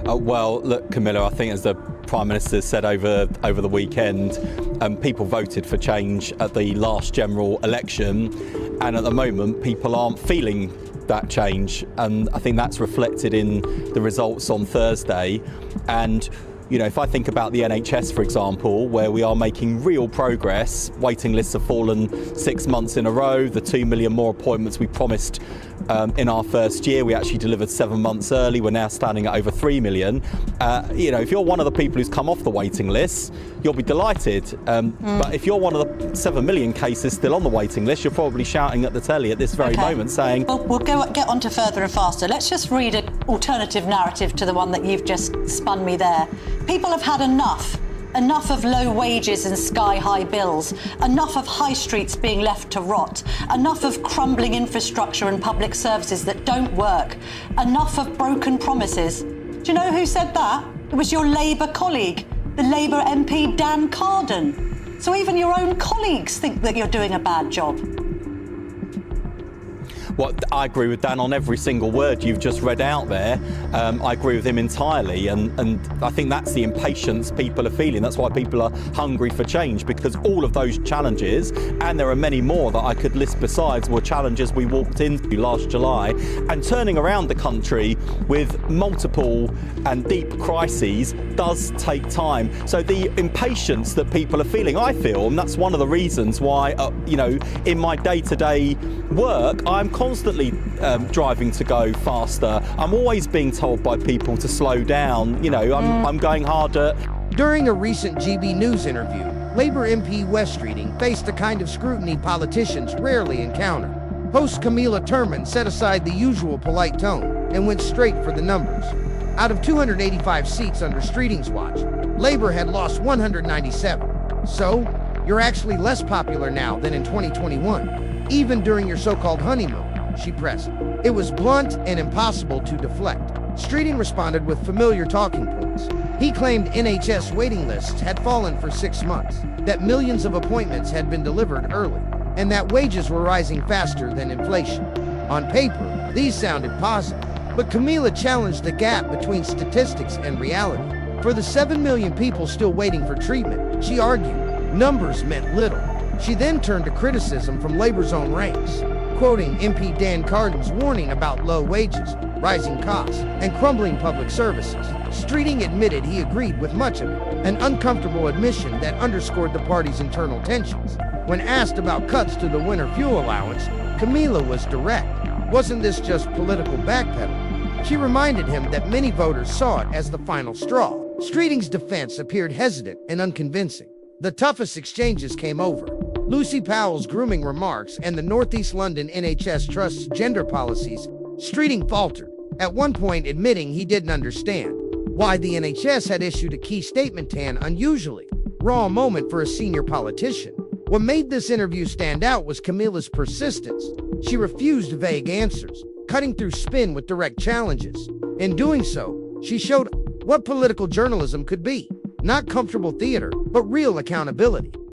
Well, look, Camilla, I think as the Prime Minister said over the weekend, people voted for change at the last general election, and at the moment people aren't feeling that change, and I think that's reflected in the results on Thursday. And you know, if I think about the NHS, for example, where we are making real progress, waiting lists have fallen 6 months in a row, the 2 million more appointments we promised in our first year, we actually delivered 7 months early, we're now standing at over 3 million. You know, if you're one of the people who's come off the waiting list, you'll be delighted. But if you're one of the 7 million cases still on the waiting list, you're probably shouting at the telly at this very moment saying... Well, we'll get on to further and faster. Let's just read an alternative narrative to the one that you've just spun me there. People have had enough. Enough of low wages and sky-high bills. Enough of high streets being left to rot. Enough of crumbling infrastructure and public services that don't work. Enough of broken promises. Do you know who said that? It was your Labour colleague, the Labour MP Dan Carden. So even your own colleagues think that you're doing a bad job. Well, I agree with Dan on every single word you've just read out there. I agree with him entirely, and I think that's the impatience people are feeling. That's why people are hungry for change, because all of those challenges, and there are many more that I could list besides, were challenges we walked into last July. And turning around the country with multiple and deep crises does take time. So the impatience that people are feeling, I feel, and that's one of the reasons why, you know, in my day-to-day work, I'm constantly driving to go faster. I'm always being told by people to slow down. You know, I'm going harder. During a recent GB News interview, Labour MP Wes Streeting faced the kind of scrutiny politicians rarely encounter. Host Camilla Turman set aside the usual polite tone and went straight for the numbers. Out of 285 seats under Streeting's watch, Labour had lost 197. So, you're actually less popular now than in 2021, even during your so-called honeymoon, she pressed. It was blunt and impossible to deflect. Streeting responded with familiar talking points. He claimed NHS waiting lists had fallen for 6 months, that millions of appointments had been delivered early, and that wages were rising faster than inflation. On paper, these sounded positive, but Camilla challenged the gap between statistics and reality. For the 7 million people still waiting for treatment, she argued, numbers meant little. She then turned to criticism from Labour's own ranks, quoting MP Dan Carden's warning about low wages, rising costs, and crumbling public services. Streeting admitted he agreed with much of it, an uncomfortable admission that underscored the party's internal tensions. When asked about cuts to the winter fuel allowance, Camilla was direct. Wasn't this just political backpedaling? She reminded him that many voters saw it as the final straw. Streeting's defense appeared hesitant and unconvincing. The toughest exchanges came over Lucy Powell's grooming remarks and the Northeast London NHS Trust's gender policies. Streeting faltered, at one point admitting he didn't understand why the NHS had issued a key statement, an unusually raw moment for a senior politician. What made this interview stand out was Camilla's persistence. She refused vague answers, cutting through spin with direct challenges. In doing so, she showed what political journalism could be. Not comfortable theater, but real accountability.